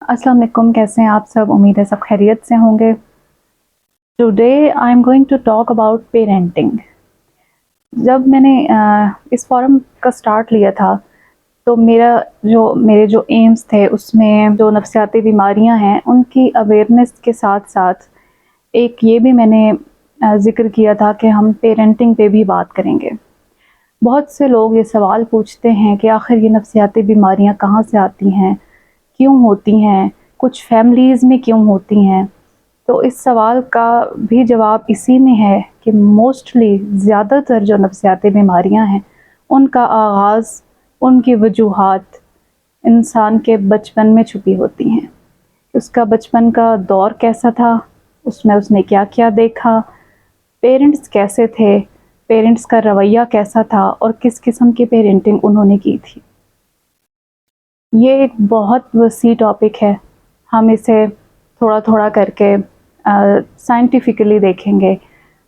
अस्सलाम वालेकुम, कैसे हैं आप सब? उम्मीद है सब खैरियत से होंगे। Today I am going to talk about parenting. जब मैंने इस फोरम का स्टार्ट लिया था तो मेरे जो एम्स थे उसमें जो नफ्सियाती बीमारियां हैं उनकी अवेयरनेस के साथ साथ एक ये भी मैंने ज़िक्र किया था कि हम पेरेंटिंग पे भी बात करेंगे। बहुत से लोग ये सवाल पूछते हैं कि आखिर ये नफ्सियाती बीमारियां कहाँ से आती हैं, क्यों होती हैं, कुछ फैमिलीज़ में क्यों होती हैं। तो इस सवाल का भी जवाब इसी में है कि मोस्टली ज़्यादातर जो नफ्सियाती बीमारियां हैं उनका आगाज़, उनकी वजूहात इंसान के बचपन में छुपी होती हैं। उसका बचपन का दौर कैसा था, उसमें उसने क्या क्या देखा, पेरेंट्स कैसे थे, पेरेंट्स का रवैया कैसा था और किस किस्म की पेरेंटिंग उन्होंने की थी। ये एक बहुत वसी टॉपिक है। हम इसे थोड़ा थोड़ा करके साइंटिफिकली देखेंगे।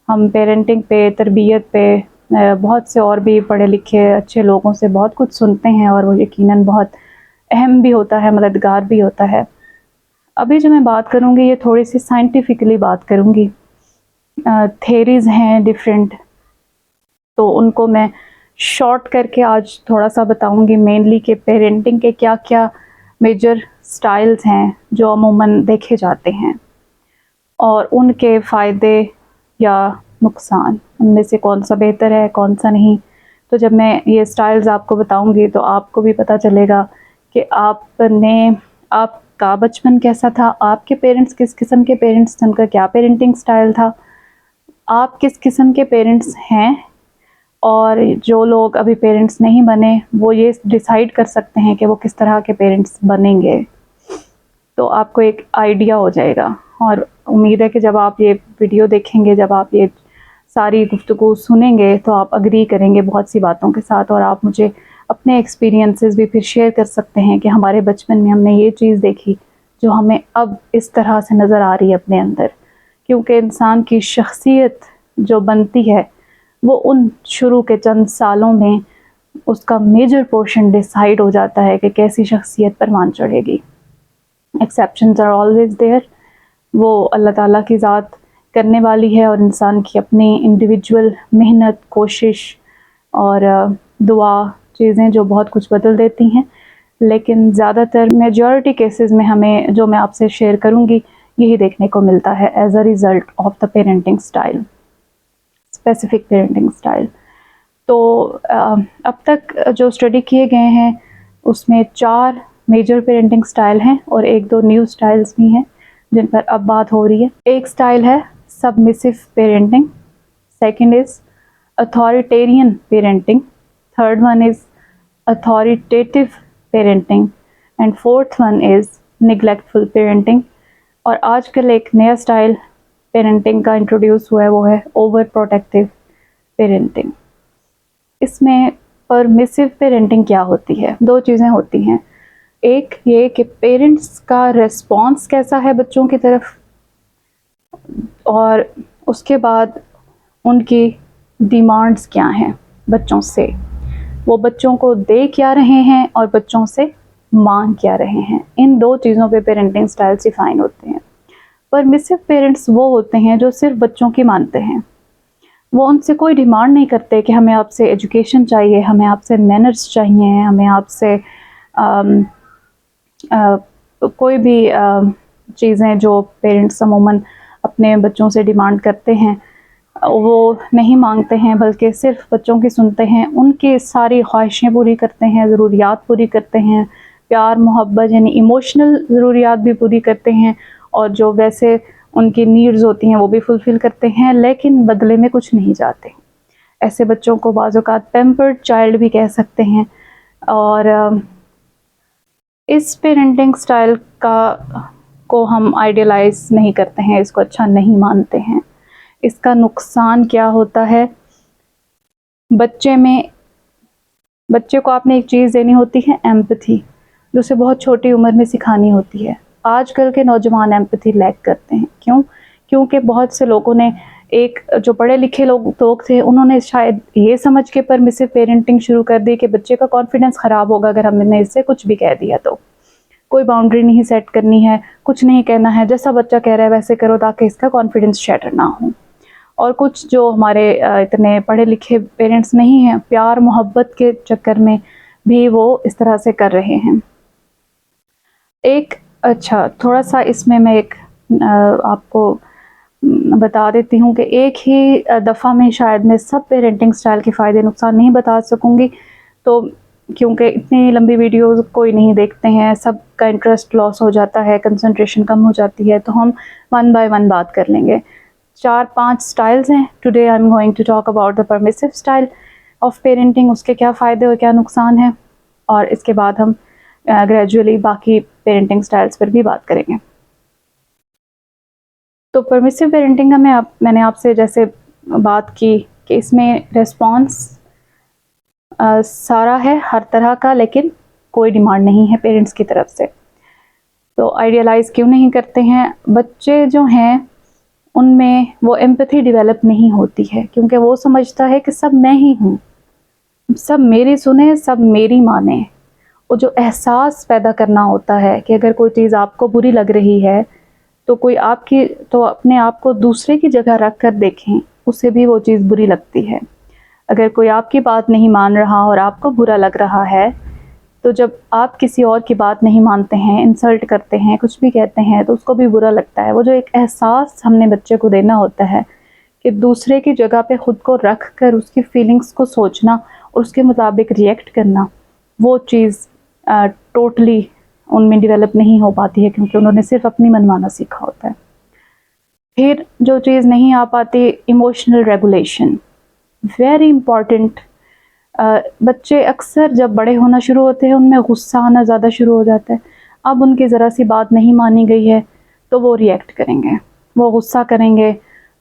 हम पेरेंटिंग पे, तरबियत पे बहुत से और भी पढ़े लिखे अच्छे लोगों से बहुत कुछ सुनते हैं और वो यकीनन बहुत अहम भी होता है, मददगार भी होता है। अभी जो मैं बात करूँगी ये थोड़ी सी साइंटिफिकली बात करूँगी। थेरीज़ हैं डिफरेंट, तो उनको मैं शॉर्ट करके आज थोड़ा सा बताऊँगी मेनली कि पेरेंटिंग के क्या क्या मेजर स्टाइल्स हैं जो अमूमन देखे जाते हैं और उनके फ़ायदे या नुकसान, उनमें से कौन सा बेहतर है, कौन सा नहीं। तो जब मैं ये स्टाइल्स आपको बताऊंगी तो आपको भी पता चलेगा कि आपका बचपन कैसा था, आपके पेरेंट्स किस किस्म के पेरेंट्स थे, उनका क्या पेरेंटिंग स्टाइल था, आप किस किस्म के पेरेंट्स हैं, और जो लोग अभी पेरेंट्स नहीं बने वो ये डिसाइड कर सकते हैं कि वो किस तरह के पेरेंट्स बनेंगे। तो आपको एक आइडिया हो जाएगा और उम्मीद है कि जब आप ये वीडियो देखेंगे, जब आप ये सारी गुफ्तगू सुनेंगे तो आप अग्री करेंगे बहुत सी बातों के साथ और आप मुझे अपने एक्सपीरियंसेस भी फिर शेयर कर सकते हैं कि हमारे बचपन में हमने ये चीज़ देखी जो हमें अब इस तरह से नज़र आ रही है अपने अंदर। क्योंकि इंसान की शख्सियत जो बनती है वो उन शुरू के चंद सालों में उसका मेजर पोर्शन डिसाइड हो जाता है कि कैसी शख्सियत परवान चढ़ेगी। Exceptions are always there. वो अल्लाह ताला की ज़ात करने वाली है और इंसान की अपनी इंडिविजुअल मेहनत, कोशिश और दुआ चीज़ें जो बहुत कुछ बदल देती हैं। लेकिन ज़्यादातर मेजॉरिटी केसेस में हमें, जो मैं आपसे शेयर करूँगी, यही देखने को मिलता है as a result of the parenting style, specific parenting style. तो अब तक जो स्टडी किए गए हैं उसमें 4 मेजर पेरेंटिंग स्टाइल हैं और 1-2 न्यू स्टाइल्स भी हैं जिन पर अब बात हो रही है। एक स्टाइल है submissive parenting, second is authoritarian parenting, third one is authoritative parenting and fourth one is neglectful parenting. और आजकल एक नया स्टाइल पेरेंटिंग का इंट्रोड्यूस हुआ है, वो है ओवर प्रोटेक्टिव पेरेंटिंग। इसमें परमिसिव पेरेंटिंग क्या होती है? 2 चीज़ें होती हैं। एक ये कि पेरेंट्स का रिस्पॉन्स कैसा है बच्चों की तरफ, और उसके बाद उनकी डिमांड्स क्या हैं बच्चों से, वो बच्चों को दे क्या रहे हैं और बच्चों से मांग क्या रहे हैं। इन 2 चीज़ों पे पेरेंटिंग स्टाइल डिफाइन होते हैं। परमिसिव पेरेंट्स वो होते हैं जो सिर्फ बच्चों की मानते हैं। वो उनसे कोई डिमांड नहीं करते कि हमें आपसे एजुकेशन चाहिए, हमें आपसे मैनर्स चाहिए, हमें आपसे कोई भी चीज़ें जो पेरेंट्स अमूमन अपने बच्चों से डिमांड करते हैं वो नहीं मांगते हैं, बल्कि सिर्फ बच्चों की सुनते हैं, उनकी सारी ख्वाहिशें पूरी करते हैं, ज़रूरियात पूरी करते हैं, प्यार मोहब्बत यानी इमोशनल ज़रूरियात भी पूरी करते हैं और जो वैसे उनकी नीड्स होती हैं वो भी फुलफ़िल करते हैं, लेकिन बदले में कुछ नहीं चाहते। ऐसे बच्चों को बाज़ औक़ात पैम्पर्ड चाइल्ड भी कह सकते हैं। और इस पेरेंटिंग स्टाइल को हम आइडियलाइज़ नहीं करते हैं, इसको अच्छा नहीं मानते हैं। इसका नुकसान क्या होता है? बच्चे को आपने एक चीज़ देनी होती है, एम्पैथी, जो उसे बहुत छोटी उम्र में सिखानी होती है। आजकल के नौजवान एम्पैथी लैक करते हैं। क्यों? क्योंकि बहुत से लोगों ने, एक जो पढ़े लिखे लोग थे, उन्होंने शायद ये समझ के परमिसिव पेरेंटिंग शुरू कर दी कि बच्चे का कॉन्फिडेंस ख़राब होगा अगर हमने इससे कुछ भी कह दिया तो। कोई बाउंड्री नहीं सेट करनी है, कुछ नहीं कहना है, जैसा बच्चा कह रहा है वैसे करो ताकि इसका कॉन्फिडेंस शैटर ना हो। और कुछ जो हमारे इतने पढ़े लिखे पेरेंट्स नहीं हैं, प्यार मोहब्बत के चक्कर में भी वो इस तरह से कर रहे हैं। एक अच्छा थोड़ा सा इसमें मैं एक आपको बता देती हूँ कि एक ही दफ़ा में शायद मैं सब पेरेंटिंग स्टाइल के फ़ायदे नुकसान नहीं बता सकूँगी, तो क्योंकि इतनी लंबी वीडियोस कोई नहीं देखते हैं, सबका इंटरेस्ट लॉस हो जाता है, कंसंट्रेशन कम हो जाती है, तो हम वन बाय वन बात कर लेंगे। 4-5 स्टाइल्स हैं। Today I am going to talk about the permissive style of parenting, उसके क्या फ़ायदे और क्या नुकसान हैं, और इसके बाद हम ग्रेजुअली बाकी पेरेंटिंग स्टाइल्स पर भी बात करेंगे। तो परमिसिव पेरेंटिंग का मैंने आपसे जैसे बात की कि इसमें रिस्पॉन्स सारा है हर तरह का, लेकिन कोई डिमांड नहीं है पेरेंट्स की तरफ से। तो आइडियलाइज़ क्यों नहीं करते हैं? बच्चे जो हैं उनमें वो एम्पैथी डेवलप नहीं होती है, क्योंकि वो समझता है कि सब मैं ही हूँ, सब मेरी सुने, सब मेरी माने। वो जो एहसास पैदा करना होता है कि अगर कोई चीज़ आपको बुरी लग रही है तो तो अपने आप को दूसरे की जगह रख कर देखें, उससे भी वो चीज़ बुरी लगती है। अगर कोई आपकी बात नहीं मान रहा और आपको बुरा लग रहा है, तो जब आप किसी और की बात नहीं मानते हैं, इंसल्ट करते हैं, कुछ भी कहते हैं, तो उसको भी बुरा लगता है। वो जो एक एहसास हमने बच्चे को देना होता है कि दूसरे की जगह पे ख़ुद को रख कर उसकी फीलिंग्स को सोचना और उसके मुताबिक रिएक्ट करना, वो चीज़ टोटली उनमें डेवलप नहीं हो पाती है, क्योंकि उन्होंने सिर्फ अपनी मनमाना सीखा होता है। फिर जो चीज़ नहीं आ पाती, इमोशनल रेगुलेशन, वेरी इम्पॉर्टेंट। बच्चे अक्सर जब बड़े होना शुरू होते हैं उनमें गुस्सा आना ज़्यादा शुरू हो जाता है। अब उनकी ज़रा सी बात नहीं मानी गई है तो वो रिएक्ट करेंगे, वो गुस्सा करेंगे,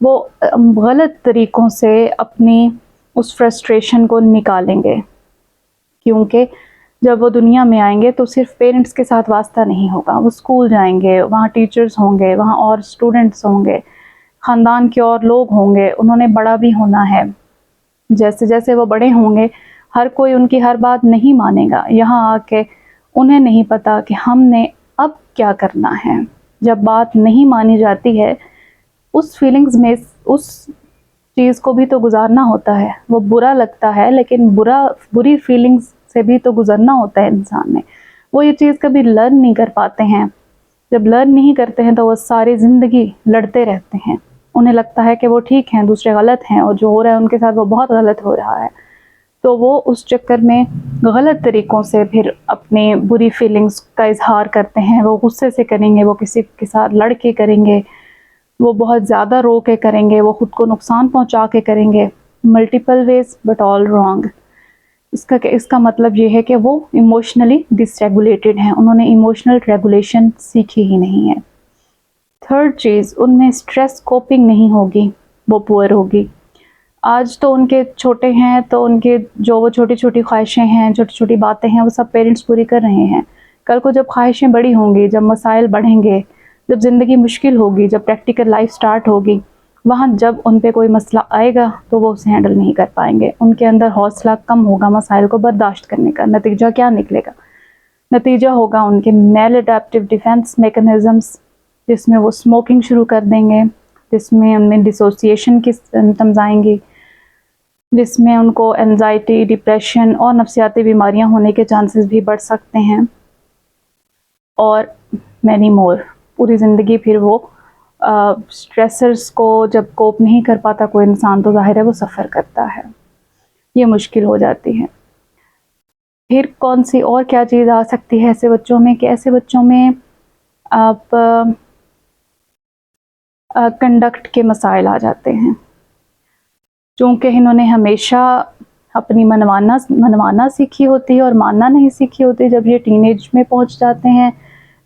वो गलत तरीक़ों से अपनी उस फ्रस्ट्रेशन को निकालेंगे, क्योंकि जब वो दुनिया में आएंगे तो सिर्फ पेरेंट्स के साथ वास्ता नहीं होगा, वो स्कूल जाएंगे, वहाँ टीचर्स होंगे, वहाँ और स्टूडेंट्स होंगे, ख़ानदान के और लोग होंगे, उन्होंने बड़ा भी होना है। जैसे जैसे वो बड़े होंगे हर कोई उनकी हर बात नहीं मानेगा। यहाँ आके उन्हें नहीं पता कि हमने अब क्या करना है। जब बात नहीं मानी जाती है, उस फीलिंग्स में उस चीज़ को भी तो गुजारना होता है। वो बुरा लगता है, लेकिन बुरी फीलिंग्स से भी तो गुजरना होता है इंसान ने। वो ये चीज़ कभी लर्न नहीं कर पाते हैं। जब लर्न नहीं करते हैं तो वो सारी ज़िंदगी लड़ते रहते हैं। उन्हें लगता है कि वो ठीक हैं, दूसरे गलत हैं, और जो हो रहा है उनके साथ वो बहुत गलत हो रहा है। तो वो उस चक्कर में गलत तरीक़ों से फिर अपनी बुरी फीलिंग्स का इज़हार करते हैं। वो गुस्से से करेंगे, वो किसी के साथ लड़ के करेंगे, वो बहुत ज़्यादा रो के करेंगे, वो ख़ुद को नुकसान पहुँचा के करेंगे। Multiple ways but all wrong. इसका मतलब ये है कि वो इमोशनली डिसरेगुलेटेड हैं, उन्होंने इमोशनल रेगुलेशन सीखी ही नहीं है। थर्ड चीज़, उनमें स्ट्रेस कोपिंग नहीं होगी, वो पुअर होगी। आज तो उनके छोटे हैं तो उनके जो वो छोटी छोटी ख्वाहिशें हैं, छोटी छोटी बातें हैं, वो सब पेरेंट्स पूरी कर रहे हैं। कल को जब ख्वाहिशें बड़ी होंगी, जब मसाइल बढ़ेंगे, जब ज़िंदगी मुश्किल होगी, जब प्रैक्टिकल लाइफ स्टार्ट होगी, वहाँ जब उन पे कोई मसला आएगा तो वो उसे हैंडल नहीं कर पाएंगे। उनके अंदर हौसला कम होगा मसाइल को बर्दाश्त करने का। नतीजा क्या निकलेगा? नतीजा होगा उनके मेल एडेप्टिव डिफेंस मैकेनिज़म्स, जिसमें वो स्मोकिंग शुरू कर देंगे, जिसमें उनमें डिसोसिएशन की सिम्पटम्स आएंगी, जिसमें उनको एंजाइटी, डिप्रेशन और नफ्सियाती बीमारियां होने के चांसेस भी बढ़ सकते हैं, और मैनी मोर। पूरी ज़िंदगी फिर वो स्ट्रेसर्स को जब कोप नहीं कर पाता कोई इंसान, तो ज़ाहिर है वो सफ़र करता है, ये मुश्किल हो जाती है। फिर कौन सी और क्या चीज़ आ सकती है ऐसे बच्चों में कि ऐसे बच्चों में आप कंडक्ट के मसाइल आ जाते हैं, चूँकि इन्होंने हमेशा अपनी मनवाना सीखी होती है और मानना नहीं सीखी होती। जब ये टीनेज में पहुँच जाते हैं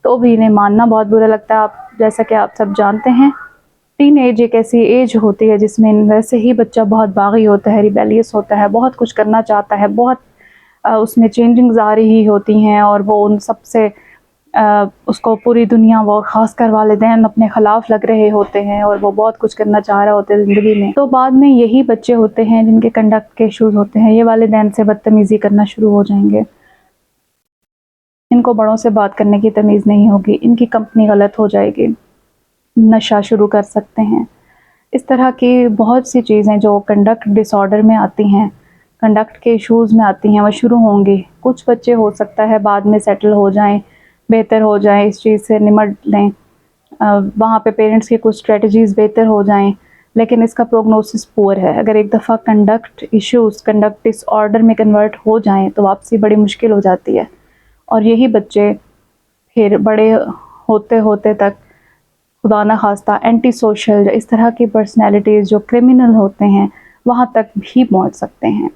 तो भी इन्हें मानना बहुत बुरा लगता है। आप जैसा कि आप सब जानते हैं, टीनेज एक ऐसी एज होती है जिसमें वैसे ही बच्चा बहुत बागी होता है, रिबेलियस होता है, बहुत कुछ करना चाहता है, बहुत उसमें चेंजिंग्स आ रही होती हैं, और वो उन सब से उसको पूरी दुनिया, वो ख़ासकर वालिदैन अपने ख़िलाफ़ लग रहे होते हैं, और वो बहुत कुछ करना चाह रहे होते हैं ज़िंदगी में। तो बाद में यही बच्चे होते हैं जिनके कंडक्ट के इशूज़ होते हैं, ये वालिदैन से बदतमीज़ी करना शुरू हो जाएंगे, इनको बड़ों से बात करने की तमीज़ नहीं होगी, इनकी कंपनी गलत हो जाएगी, नशा शुरू कर सकते हैं। इस तरह की बहुत सी चीज़ें जो कंडक्ट डिसऑर्डर में आती हैं, कंडक्ट के इश्यूज़ में आती हैं, वो शुरू होंगी। कुछ बच्चे हो सकता है बाद में सेटल हो जाएं, बेहतर हो जाएं, इस चीज़ से निमट लें, वहाँ पे पेरेंट्स की कुछ स्ट्रेटजीज़ बेहतर हो जाएं, लेकिन इसका प्रोग्नोसिस पुअर है। अगर एक दफ़ा कंडक्ट इश्यूज़ कंडक्ट डिसऑर्डर में कन्वर्ट हो जाएं तो वापसी बड़ी मुश्किल हो जाती है, और यही बच्चे फिर बड़े होते होते तक खुदा न खास्ता एंटी सोशल, इस तरह की पर्सनैलिटीज़ जो क्रिमिनल होते हैं वहाँ तक भी पहुँच सकते हैं।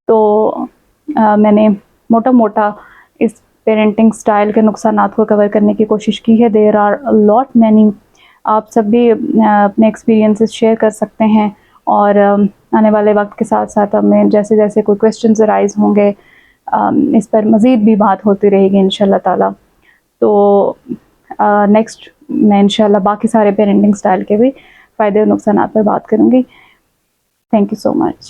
तो मैंने मोटा मोटा इस पेरेंटिंग स्टाइल के नुकसानात को कवर करने की कोशिश की है। There are a lot many, आप सब भी अपने एक्सपीरियंसेस शेयर कर सकते हैं, और आने वाले वक्त के साथ साथ हमें जैसे जैसे कोई क्वेश्चंस अराइज़ होंगे इस पर मज़ीद भी बात होती रहेगी इंशाल्लाह ताला। तो नेक्स्ट मैं इंशाल्लाह बाकी सारे पेरेंटिंग स्टाइल के भी फ़ायदे और नुकसानात पर बात करूँगी। Thank you so much.